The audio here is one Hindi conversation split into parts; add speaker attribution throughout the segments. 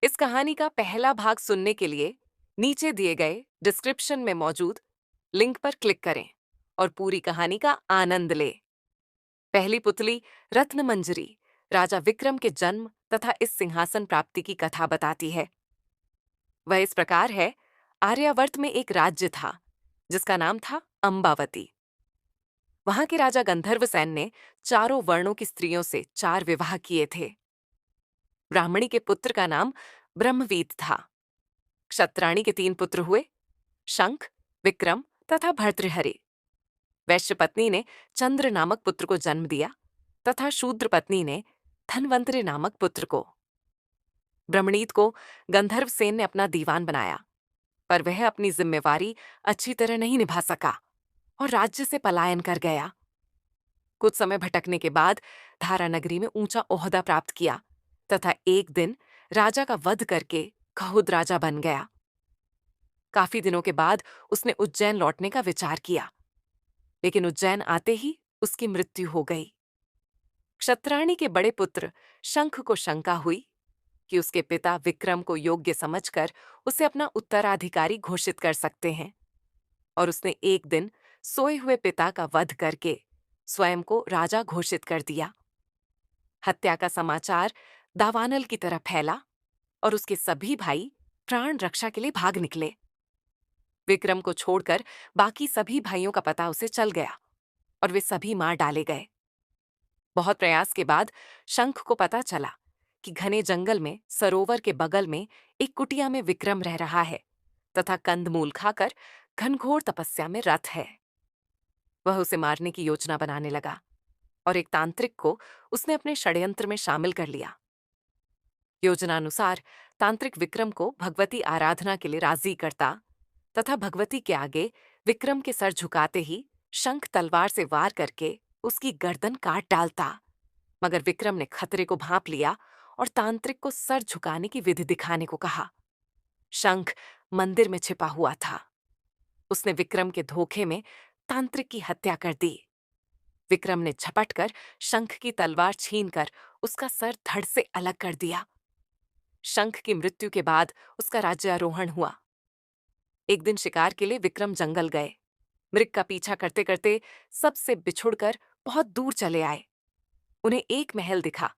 Speaker 1: इस कहानी का पहला भाग सुनने के लिए नीचे दिए गए डिस्क्रिप्शन में मौजूद लिंक पर क्लिक करें और पूरी कहानी का आनंद लें। पहली पुतली रत्नमंजरी राजा विक्रम के जन्म तथा इस सिंहासन प्राप्ति की कथा बताती है। वह इस प्रकार है। आर्यावर्त में एक राज्य था जिसका नाम था अंबावती। वहां के राजा गंधर्वसेन ने चारों वर्णों की स्त्रियों से 4 विवाह किए थे। ब्राह्मणी के पुत्र का नाम ब्रह्मवीत था। क्षत्राणी के 3 पुत्र हुए, शंख, विक्रम तथा भर्तृहरि। वैश्य पत्नी ने चंद्र नामक पुत्र को जन्म दिया तथा शूद्र पत्नी ने धनवंतरि नामक पुत्र को। ब्रह्मणीत को गंधर्वसेन ने अपना दीवान बनाया, पर वह अपनी जिम्मेवारी अच्छी तरह नहीं निभा सका और राज्य से पलायन कर गया। कुछ समय भटकने के बाद धारा नगरी में ऊंचा ओहदा प्राप्त किया तथा एक दिन राजा का वध करके खुद राजा बन गया। काफी दिनों के बाद उसने उज्जैन लौटने का विचार किया, लेकिन उज्जैन आते ही उसकी मृत्यु हो गई। क्षत्राणी के बड़े पुत्र शंख को शंका हुई कि उसके पिता विक्रम को योग्य समझकर उसे अपना उत्तराधिकारी घोषित कर सकते हैं, और उसने एक दिन सोए हुए पिता का वध करके स्वयं को राजा घोषित कर दिया। हत्या का समाचार दावानल की तरह फैला और उसके सभी भाई प्राण रक्षा के लिए भाग निकले। विक्रम को छोड़कर बाकी सभी भाइयों का पता उसे चल गया और वे सभी मार डाले गए। बहुत प्रयास के बाद शंख को पता चला कि घने जंगल में सरोवर के बगल में एक कुटिया में विक्रम रह रहा है तथा कंदमूल खाकर घनघोर तपस्या में रत है। वह उसे मारने की योजना बनाने लगा और एक तांत्रिक को उसने अपने षड्यंत्र में शामिल कर लिया। योजनानुसार तांत्रिक विक्रम को भगवती आराधना के लिए राजी करता तथा भगवती के आगे विक्रम के सर झुकाते ही शंख तलवार से वार करके उसकी गर्दन काट डालता। मगर विक्रम ने खतरे को भांप लिया और तांत्रिक को सर झुकाने की विधि दिखाने को कहा। शंख मंदिर में छिपा हुआ था। उसने विक्रम के धोखे में तांत्रिक की हत्या कर दी। विक्रम ने झपटकर शंख की तलवार छीनकर उसका सर धड़ से अलग कर दिया। शंख की मृत्यु के बाद उसका राज्यारोहण हुआ। एक दिन शिकार के लिए विक्रम जंगल गए। मृग का पीछा करते करते सबसे बिछुड़कर बहुत दूर चले आए। उन्हें एक महल दिखा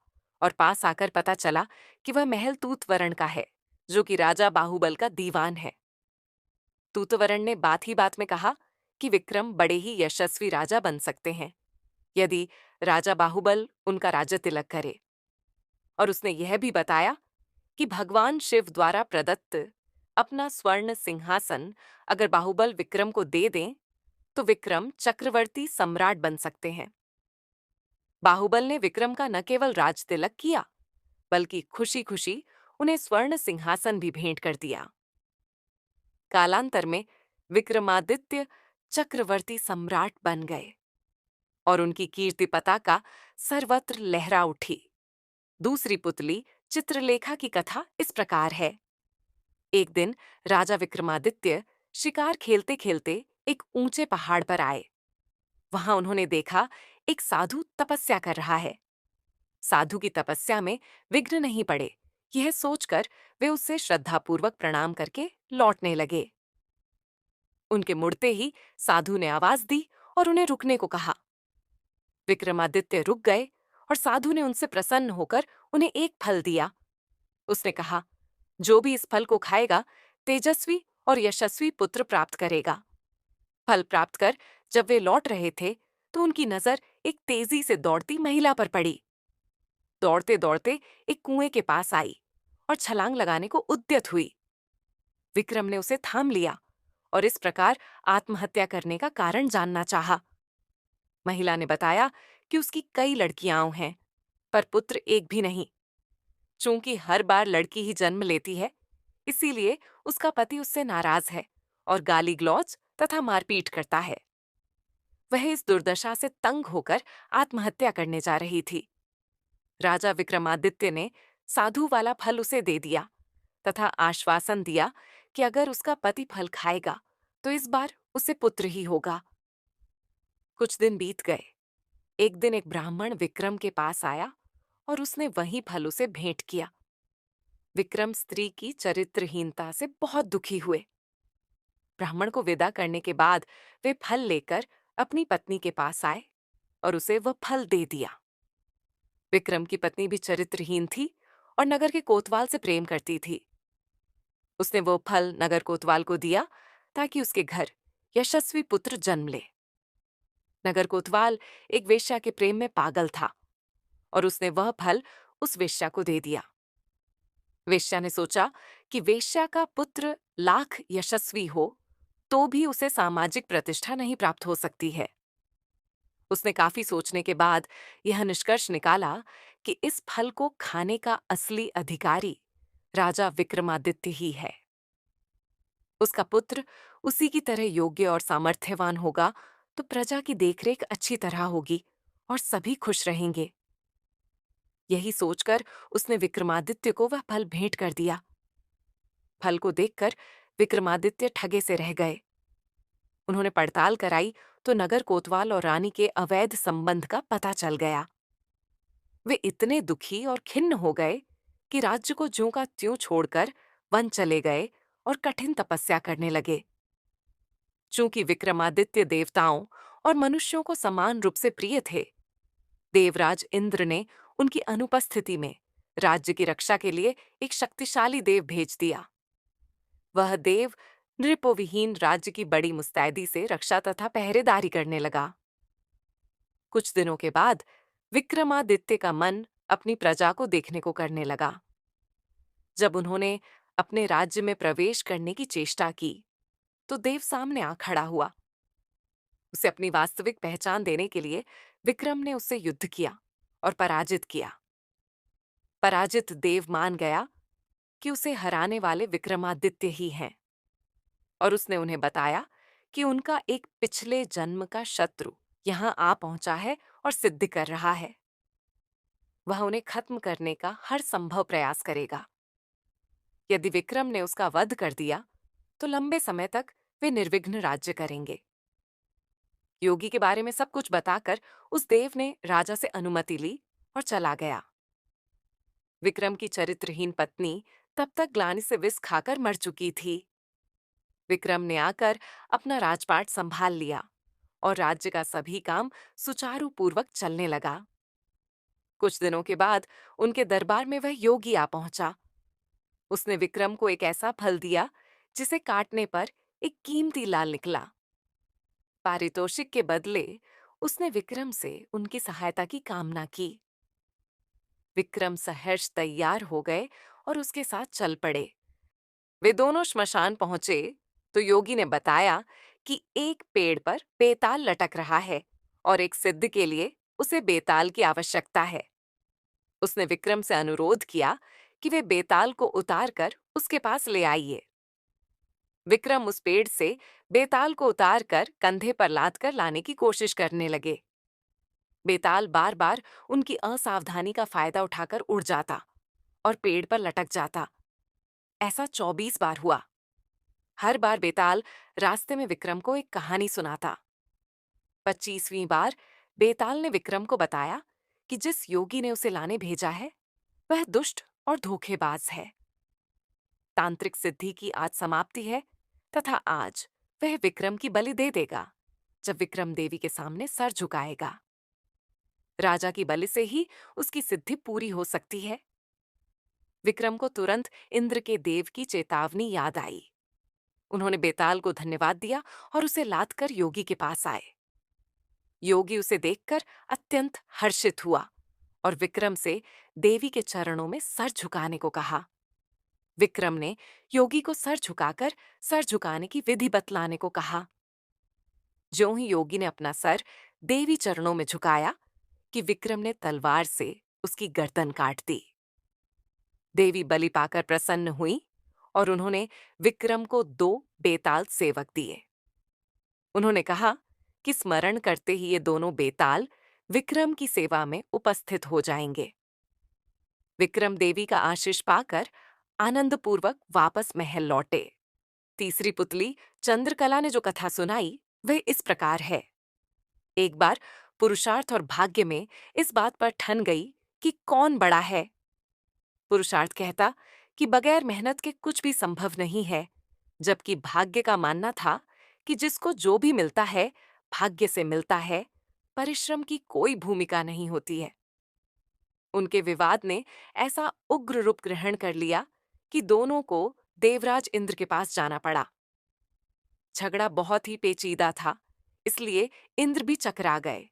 Speaker 1: और पास आकर पता चला कि वह महल तूतवरण का है, जो कि राजा बाहुबल का दीवान है। तूतवरण ने बात ही बात में कहा कि विक्रम बड़े ही यशस्वी राजा बन सकते हैं यदि राजा बाहुबल उनका राज्य तिलक करे, और उसने यह भी बताया कि भगवान शिव द्वारा प्रदत्त अपना स्वर्ण सिंहासन अगर बाहुबल विक्रम को दे दें तो विक्रम चक्रवर्ती सम्राट बन सकते हैं। बाहुबल ने विक्रम का न केवल राज तिलक किया, बल्कि खुशी खुशी उन्हें स्वर्ण सिंहासन भी भेंट कर दिया। कालांतर में विक्रमादित्य चक्रवर्ती सम्राट बन गए और उनकी कीर्ति पताका सर्वत्र लहरा उठी। दूसरी पुतली चित्रलेखा की कथा इस प्रकार है। एक दिन राजा विक्रमादित्य शिकार खेलते खेलते एक ऊंचे पहाड़ पर आए। वहां उन्होंने देखा एक साधु तपस्या कर रहा है। साधु की तपस्या में विघ्न नहीं पड़े, यह सोचकर वे उससे श्रद्धापूर्वक प्रणाम करके लौटने लगे। उनके मुड़ते ही साधु ने आवाज दी और उन्हें रुकने को कहा। विक्रमादित्य रुक गए और साधु ने उनसे प्रसन्न होकर उन्हें एक फल दिया। उसने कहा, जो भी इस फल को खाएगा तेजस्वी और यशस्वी पुत्र प्राप्त करेगा। फल प्राप्त कर जब वे लौट रहे थे तो उनकी नजर एक तेजी से दौड़ती महिला पर पड़ी। दौड़ते दौड़ते एक कुएं के पास आई और छलांग लगाने को उद्यत हुई। विक्रम ने उसे थाम लिया और इस प्रकार आत्महत्या करने का कारण जानना चाहा। महिला ने बताया कि उसकी कई लड़कियां हैं, पर पुत्र एक भी नहीं। चूंकि हर बार लड़की ही जन्म लेती है, इसीलिए उसका पति उससे नाराज है और गाली गलौज तथा मारपीट करता है। वह इस दुर्दशा से तंग होकर आत्महत्या करने जा रही थी। राजा विक्रमादित्य ने साधु वाला फल उसे दे दिया तथा आश्वासन दिया कि अगर उसका पति फल खाएगा तो इस बार उसे पुत्र ही होगा। कुछ दिन बीत गए। एक दिन एक ब्राह्मण विक्रम के पास आया और उसने वही फल उसे भेंट किया। विक्रम स्त्री की चरित्रहीनता से बहुत दुखी हुए। ब्राह्मण को विदा करने के बाद वे फल लेकर अपनी पत्नी के पास आए और उसे वह फल दे दिया। विक्रम की पत्नी भी चरित्रहीन थी और नगर के कोतवाल से प्रेम करती थी। उसने वो फल नगर कोतवाल को दिया ताकि उसके घर यशस्वी पुत्र जन्म ले। नगर कोतवाल एक वेश्या के प्रेम में पागल था और उसने वह फल उस वेश्या को दे दिया। वेश्या ने सोचा कि वेश्या का पुत्र लाख यशस्वी हो तो भी उसे सामाजिक प्रतिष्ठा नहीं प्राप्त हो सकती है। उसने काफी सोचने के बाद यह निष्कर्ष निकाला कि इस फल को खाने का असली अधिकारी राजा विक्रमादित्य ही है। उसका पुत्र उसी की तरह योग्य और सामर्थ्यवान होगा तो प्रजा की देखरेख अच्छी तरह होगी और सभी खुश रहेंगे। यही सोचकर उसने विक्रमादित्य को वह फल भेंट कर दिया। फल को देखकर विक्रमादित्य ठगे से रह गए। उन्होंने पड़ताल कराई तो नगर कोतवाल और रानी के अवैध संबंध का पता चल गया। वे इतने दुखी और खिन्न हो गए कि राज्य को ज्यों का त्यों छोड़कर वन चले गए और कठिन तपस्या करने लगे। चूंकि विक्रमादित्य देवताओं और मनुष्यों को समान रूप से प्रिय थे, देवराज इंद्र ने उनकी अनुपस्थिति में राज्य की रक्षा के लिए एक शक्तिशाली देव भेज दिया। वह देव नृपोविहीन राज्य की बड़ी मुस्तैदी से रक्षा तथा पहरेदारी करने लगा। कुछ दिनों के बाद विक्रमादित्य का मन अपनी प्रजा को देखने को करने लगा। जब उन्होंने अपने राज्य में प्रवेश करने की चेष्टा की तो देव सामने आ खड़ा हुआ। उसे अपनी वास्तविक पहचान देने के लिए विक्रम ने उससे युद्ध किया और पराजित किया। पराजित देव मान गया कि उसे हराने वाले विक्रमादित्य ही हैं और उसने उन्हें बताया कि उनका एक पिछले जन्म का शत्रु यहां आ पहुंचा है और सिद्ध कर रहा है। वह उन्हें खत्म करने का हर संभव प्रयास करेगा। यदि विक्रम ने उसका वध कर दिया तो लंबे समय तक वे निर्विघ्न राज्य करेंगे। योगी के बारे में सब कुछ बताकर उस देव ने राजा से अनुमति ली और चला गया। विक्रम की चरित्रहीन पत्नी तब तक ग्लानि से विष खाकर मर चुकी थी। विक्रम ने आकर अपना राजपाट संभाल लिया और राज्य का सभी काम सुचारू पूर्वक चलने लगा। कुछ दिनों के बाद उनके दरबार में वह योगी आ पहुंचा। उसने विक्रम को एक ऐसा फल दिया जिसे काटने पर एक कीमती लाल निकला। पारितोषिक के बदले उसने विक्रम से उनकी सहायता की कामना की। विक्रम सहर्ष तैयार हो गए और उसके साथ चल पड़े। वे दोनों श्मशान पहुंचे तो योगी ने बताया कि एक पेड़ पर बेताल लटक रहा है और एक सिद्ध के लिए उसे बेताल की आवश्यकता है। उसने विक्रम से अनुरोध किया कि वे बेताल को उतारकर उसके पास ले आइए। विक्रम उस पेड़ से बेताल को उतारकर कंधे पर लादकर लाने की कोशिश करने लगे। बेताल बार बार उनकी असावधानी का फायदा उठाकर उड़ जाता और पेड़ पर लटक जाता। ऐसा 24 बार हुआ। हर बार बेताल रास्ते में विक्रम को एक कहानी सुनाता। 25वीं बार बेताल ने विक्रम को बताया कि जिस योगी ने उसे लाने भेजा है वह दुष्ट और धोखेबाज है। तांत्रिक सिद्धि की आज समाप्ति है तथा आज वह विक्रम की बलि दे देगा जब विक्रम देवी के सामने सर झुकाएगा। राजा की बलि से ही उसकी सिद्धि पूरी हो सकती है। विक्रम को तुरंत इंद्र के देव की चेतावनी याद आई। उन्होंने बेताल को धन्यवाद दिया और उसे लादकर योगी के पास आए। योगी उसे देखकर अत्यंत हर्षित हुआ और विक्रम से देवी के चरणों में सर झुकाने को कहा। विक्रम ने योगी को सर झुकाकर सर झुकाने की विधि बतलाने को कहा। ज्यों ही योगी ने अपना सर देवी चरणों में झुकाया कि विक्रम ने तलवार से उसकी गर्दन काट दी। देवी बलि पाकर प्रसन्न हुई और उन्होंने विक्रम को 2 बेताल सेवक दिए। उन्होंने कहा कि स्मरण करते ही ये दोनों बेताल विक्रम की सेवा में उपस्थित हो जाएंगे। विक्रम देवी का आशीष पाकर आनंदपूर्वक वापस महल लौटे। तीसरी पुतली चंद्रकला ने जो कथा सुनाई वह इस प्रकार है। एक बार पुरुषार्थ और भाग्य में इस बात पर ठन गई कि कौन बड़ा है। पुरुषार्थ कहता कि बगैर मेहनत के कुछ भी संभव नहीं है, जबकि भाग्य का मानना था कि जिसको जो भी मिलता है, भाग्य से मिलता है, परिश्रम की कोई भूमिका नहीं होती है। उनके विवाद ने ऐसा उग्र रूप ग्रहण कर लिया कि दोनों को देवराज इंद्र के पास जाना पड़ा। झगड़ा बहुत ही पेचीदा था, इसलिए इंद्र भी चकरा गए।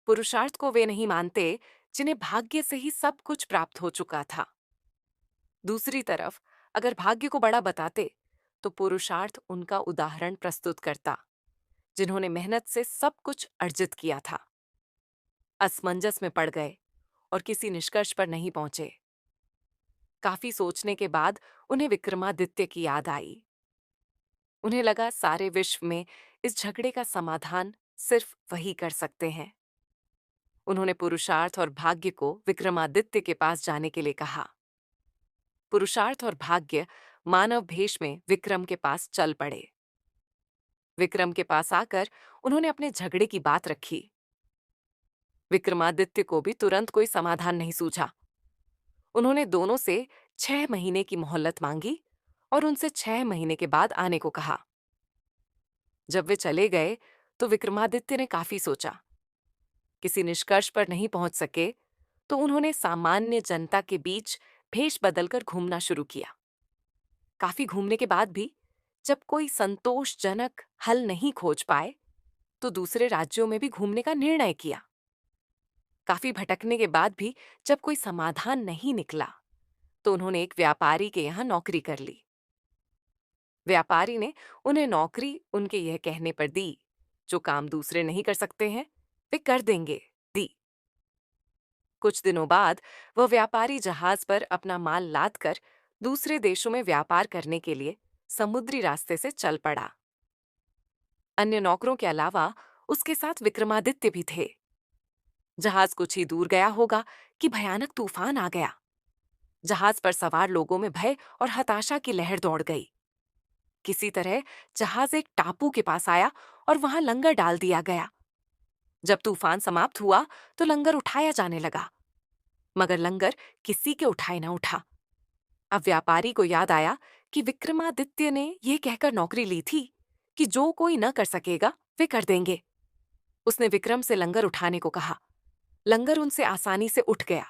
Speaker 1: पुरुषार्थ को वे नहीं मानते जिन्हें भाग्य से ही सब कुछ प्राप्त हो चुका था। दूसरी तरफ अगर भाग्य को बड़ा बताते तो पुरुषार्थ उनका उदाहरण प्रस्तुत करता, जिन्होंने मेहनत से सब कुछ अर्जित किया था। असमंजस में पड़ गए और किसी निष्कर्ष पर नहीं पहुंचे। काफी सोचने के बाद उन्हें विक्रमादित्य की याद आई। उन्हें लगा सारे विश्व में इस झगड़े का समाधान सिर्फ वही कर सकते हैं। उन्होंने पुरुषार्थ और भाग्य को विक्रमादित्य के पास जाने के लिए कहा। पुरुषार्थ और भाग्य मानव भेष में विक्रम के पास चल पड़े। विक्रम के पास आकर उन्होंने अपने झगड़े की बात रखी। विक्रमादित्य को भी तुरंत कोई समाधान नहीं सूझा। उन्होंने दोनों से 6 महीने की मोहलत मांगी और उनसे 6 महीने के बाद आने को कहा। जब वे चले गए तो विक्रमादित्य ने काफी सोचा। किसी निष्कर्ष पर नहीं पहुंच सके तो उन्होंने सामान्य जनता के बीच भेष बदलकर घूमना शुरू किया। काफी घूमने के बाद भी जब कोई संतोषजनक हल नहीं खोज पाए तो दूसरे राज्यों में भी घूमने का निर्णय किया। काफी भटकने के बाद भी जब कोई समाधान नहीं निकला तो उन्होंने एक व्यापारी के यहां नौकरी कर ली। व्यापारी ने उन्हें नौकरी उनके यह कहने पर दी, जो काम दूसरे नहीं कर सकते हैं वे कर देंगे, दी। कुछ दिनों बाद वह व्यापारी जहाज पर अपना माल लादकर दूसरे देशों में व्यापार करने के लिए समुद्री रास्ते से चल पड़ा। अन्य नौकरों के अलावा उसके साथ विक्रमादित्य भी थे। जहाज कुछ ही दूर गया होगा कि भयानक तूफान आ गया। जहाज पर सवार लोगों में भय और हताशा की लहर दौड़ गई। किसी तरह जहाज एक टापू के पास आया और वहां लंगर डाल दिया गया। जब तूफान समाप्त हुआ तो लंगर उठाया जाने लगा, मगर लंगर किसी के उठाए न उठा। अब व्यापारी को याद आया कि विक्रमादित्य ने यह कहकर नौकरी ली थी कि जो कोई न कर सकेगा वे कर देंगे। उसने विक्रम से लंगर उठाने को कहा। लंगर उनसे आसानी से उठ गया।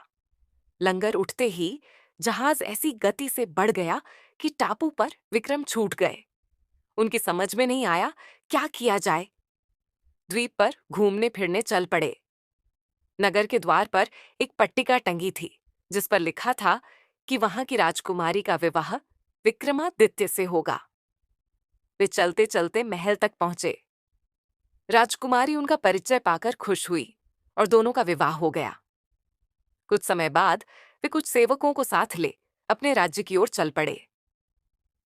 Speaker 1: लंगर उठते ही जहाज ऐसी गति से बढ़ गया कि टापू पर विक्रम छूट गए। उनकी समझ में नहीं आया क्या किया जाए। द्वीप पर घूमने फिरने चल पड़े। नगर के द्वार पर एक पट्टिका टंगी थी जिस पर लिखा था कि वहां की राजकुमारी का विवाह विक्रमादित्य से होगा। वे चलते चलते महल तक पहुंचे। राजकुमारी उनका परिचय पाकर खुश हुई और दोनों का विवाह हो गया। कुछ समय बाद वे कुछ सेवकों को साथ ले अपने राज्य की ओर चल पड़े।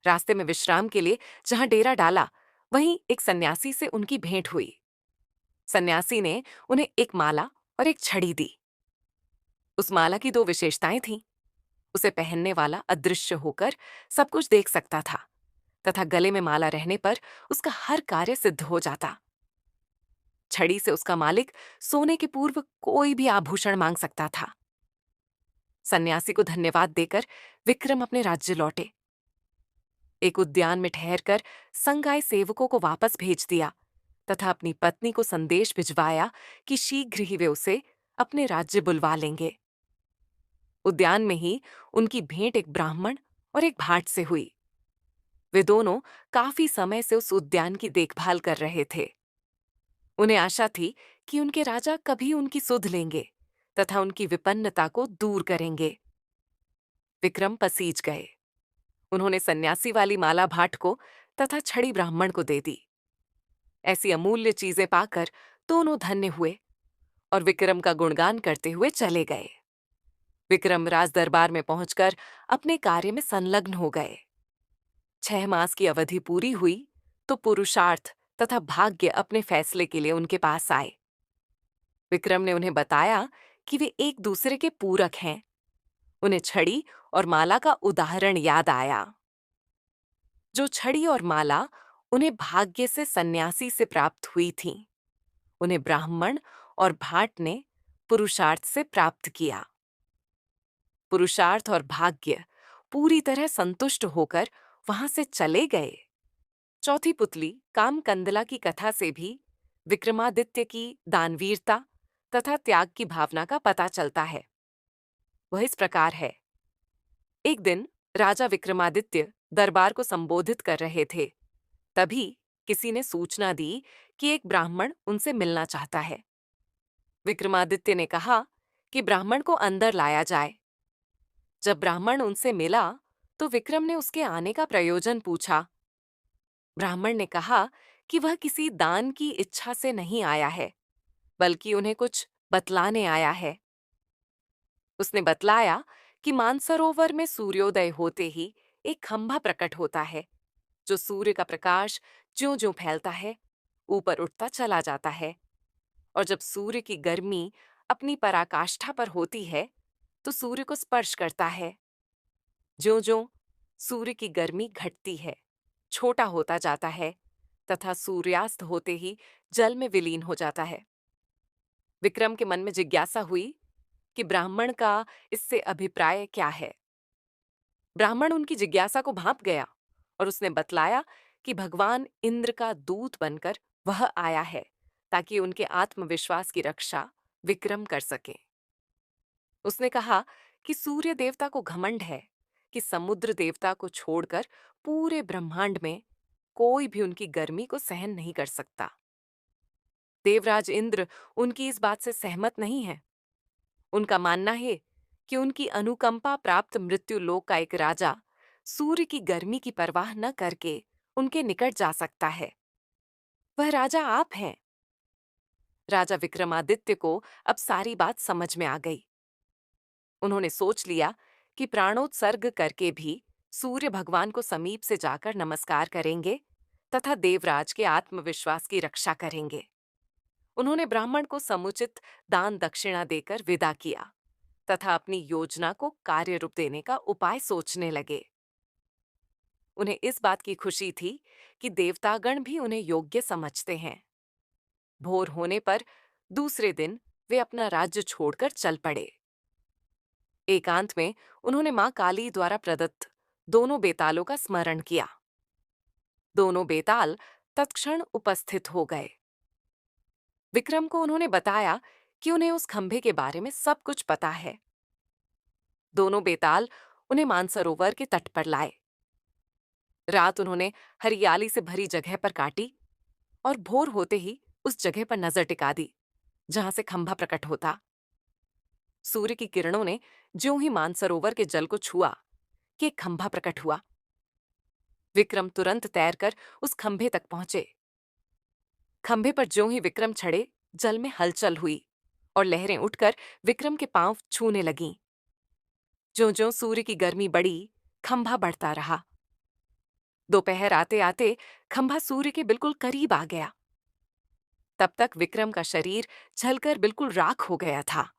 Speaker 1: रास्ते में विश्राम के लिए जहां डेरा डाला वहीं एक सन्यासी से उनकी भेंट हुई। सन्यासी ने उन्हें एक माला और एक छड़ी दी। उस माला की 2 विशेषताएं थीं। उसे पहनने वाला अदृश्य होकर सब कुछ देख सकता था तथा गले में माला रहने पर उसका हर कार्य सिद्ध हो जाता। छड़ी से उसका मालिक सोने के पूर्व कोई भी आभूषण मांग सकता था। सन्यासी को धन्यवाद देकर विक्रम अपने राज्य लौटे। एक उद्यान में ठहरकर संग आए सेवकों को वापस भेज दिया तथा अपनी पत्नी को संदेश भिजवाया कि शीघ्र ही वे उसे अपने राज्य बुलवा लेंगे। उद्यान में ही उनकी भेंट एक ब्राह्मण और एक भाट से हुई। वे दोनों काफी समय से उस उद्यान की देखभाल कर रहे थे। उन्हें आशा थी कि उनके राजा कभी उनकी सुध लेंगे तथा उनकी विपन्नता को दूर करेंगे। विक्रम पसीज गए। उन्होंने सन्यासी वाली माला भाट को तथा छड़ी ब्राह्मण को दे दी। ऐसी अमूल्य चीजें पाकर दोनों धन्य हुए और विक्रम का गुणगान करते हुए चले गए। विक्रम राज दरबार में पहुंचकर अपने कार्य में संलग्न हो गए। 6 मास की अवधि पूरी हुई तो पुरुषार्थ तथा भाग्य अपने फैसले के लिए उनके पास आए। विक्रम ने उन्हें बताया कि वे एक दूसरे के पूरक हैं। उन्हें छड़ी और माला का उदाहरण याद आया। जो छड़ी और माला उन्हें भाग्य से सन्यासी से प्राप्त हुई थीं, उन्हें ब्राह्मण और भाट ने पुरुषार्थ से प्राप्त किया। पुरुषार्थ और भाग्य पूरी तरह संतुष्ट होकर वहां से चले गए। चौथी पुतली कामकंदला की कथा से भी विक्रमादित्य की दानवीरता तथा त्याग की भावना का पता चलता है। वह इस प्रकार है। एक दिन राजा विक्रमादित्य दरबार को संबोधित कर रहे थे। तभी किसी ने सूचना दी कि एक ब्राह्मण उनसे मिलना चाहता है। विक्रमादित्य ने कहा कि ब्राह्मण को अंदर लाया जाए। जब ब्राह्मण उनसे मिला तो विक्रम ने उसके आने का प्रयोजन पूछा। ब्राह्मण ने कहा कि वह किसी दान की इच्छा से नहीं आया है, बल्कि उन्हें कुछ बतलाने आया है। उसने बतलाया कि मानसरोवर में सूर्योदय होते ही एक खंभा प्रकट होता है, जो सूर्य का प्रकाश ज्यों-ज्यों फैलता है, ऊपर उठता चला जाता है, और जब सूर्य की गर्मी अपनी पराकाष्ठा पर होती है, तो सूर्य को स्पर्श करता है। ज्यों-ज्यों सूर्य की गर्मी घटती है, छोटा होता जाता है तथा सूर्यास्त होते ही जल में विलीन हो जाता है। विक्रम के मन में जिज्ञासा हुई कि ब्राह्मण का इससे अभिप्राय क्या है। ब्राह्मण उनकी जिज्ञासा को भांप गया और उसने बतलाया कि भगवान इंद्र का दूत बनकर वह आया है, ताकि उनके आत्मविश्वास की रक्षा विक्रम कर सके। उसने कहा कि सूर्य देवता को घमंड है कि समुद्र देवता को छोड़कर पूरे ब्रह्मांड में कोई भी उनकी गर्मी को सहन नहीं कर सकता। देवराज इंद्र उनकी इस बात से सहमत नहीं है। उनका मानना है कि उनकी अनुकंपा प्राप्त मृत्युलोक का एक राजा सूर्य की गर्मी की परवाह न करके उनके निकट जा सकता है। वह राजा आप हैं। राजा विक्रमादित्य को अब सारी बात समझ में आ गई। उन्होंने सोच लिया कि प्राणोत्सर्ग करके भी सूर्य भगवान को समीप से जाकर नमस्कार करेंगे तथा देवराज के आत्मविश्वास की रक्षा करेंगे। उन्होंने ब्राह्मण को समुचित दान दक्षिणा देकर विदा किया तथा अपनी योजना को कार्य रूप देने का उपाय सोचने लगे। उन्हें इस बात की खुशी थी कि देवतागण भी उन्हें योग्य समझते हैं। भोर होने पर दूसरे दिन वे अपना राज्य छोड़कर चल पड़े। एकांत में उन्होंने मां काली द्वारा प्रदत्त दोनों बेतालों का स्मरण किया। दोनों बेताल तत्क्षण उपस्थित हो गए। विक्रम को उन्होंने बताया कि उन्हें उस खंभे के बारे में सब कुछ पता है। दोनों बेताल उन्हें मानसरोवर के तट पर लाए। रात उन्होंने हरियाली से भरी जगह पर काटी और भोर होते ही उस जगह पर नजर टिका दी जहां से खंभा प्रकट होता। सूर्य की किरणों ने ज्यों ही मानसरोवर के जल को छुआ कि एक खंभा प्रकट हुआ। विक्रम तुरंत तैरकर उस खंभे तक पहुंचे। खंभे पर ज्यों ही विक्रम चढ़े, जल में हलचल हुई और लहरें उठकर विक्रम के पांव छूने लगीं। ज्यों-ज्यों सूर्य की गर्मी बढ़ी, खंभा बढ़ता रहा। दोपहर आते आते खंभा सूर्य के बिल्कुल करीब आ गया। तब तक विक्रम का शरीर जलकर बिल्कुल राख हो गया था।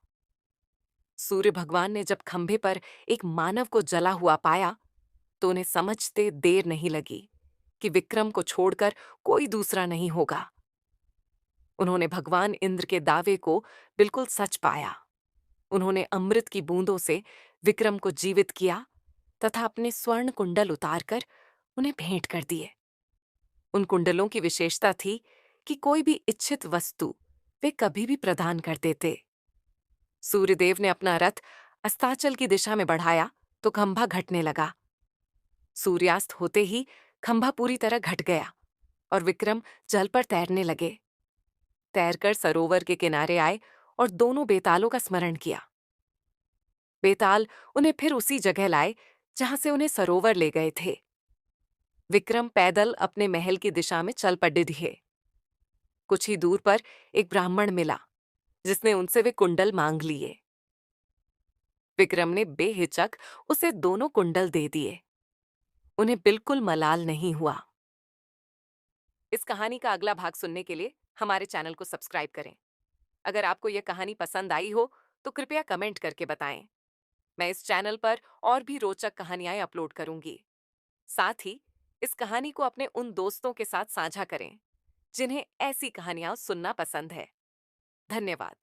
Speaker 1: सूर्य भगवान ने जब खंभे पर एक मानव को जला हुआ पाया तो उन्हें समझते देर नहीं लगी कि विक्रम को छोड़कर कोई दूसरा नहीं होगा। उन्होंने भगवान इंद्र के दावे को बिल्कुल सच पाया। उन्होंने अमृत की बूंदों से विक्रम को जीवित किया तथा अपने स्वर्ण कुंडल उतारकर उन्हें भेंट कर दिए। उन कुंडलों की विशेषता थी कि कोई भी इच्छित वस्तु वे कभी भी प्रदान कर देते। सूर्यदेव ने अपना रथ अस्ताचल की दिशा में बढ़ाया तो खंभा घटने लगा। सूर्यास्त होते ही खंभा पूरी तरह घट गया और विक्रम जल पर तैरने लगे। तैरकर सरोवर के किनारे आए और दोनों बेतालों का स्मरण किया। बेताल उन्हें फिर उसी जगह लाए जहां से उन्हें सरोवर ले गए थे। विक्रम पैदल अपने महल की दिशा में चल पड़े दिए। कुछ ही दूर पर एक ब्राह्मण मिला जिसने उनसे वे कुंडल मांग लिए। विक्रम ने बेहिचक उसे दोनों कुंडल दे दिए। उन्हें बिल्कुल मलाल नहीं हुआ। इस कहानी का अगला भाग सुनने के लिए हमारे चैनल को सब्सक्राइब करें। अगर आपको यह कहानी पसंद आई हो तो कृपया कमेंट करके बताएं। मैं इस चैनल पर और भी रोचक कहानियां अपलोड करूंगी। साथ ही इस कहानी को अपने उन दोस्तों के साथ साझा करें जिन्हें ऐसी कहानियां सुनना पसंद है। धन्यवाद।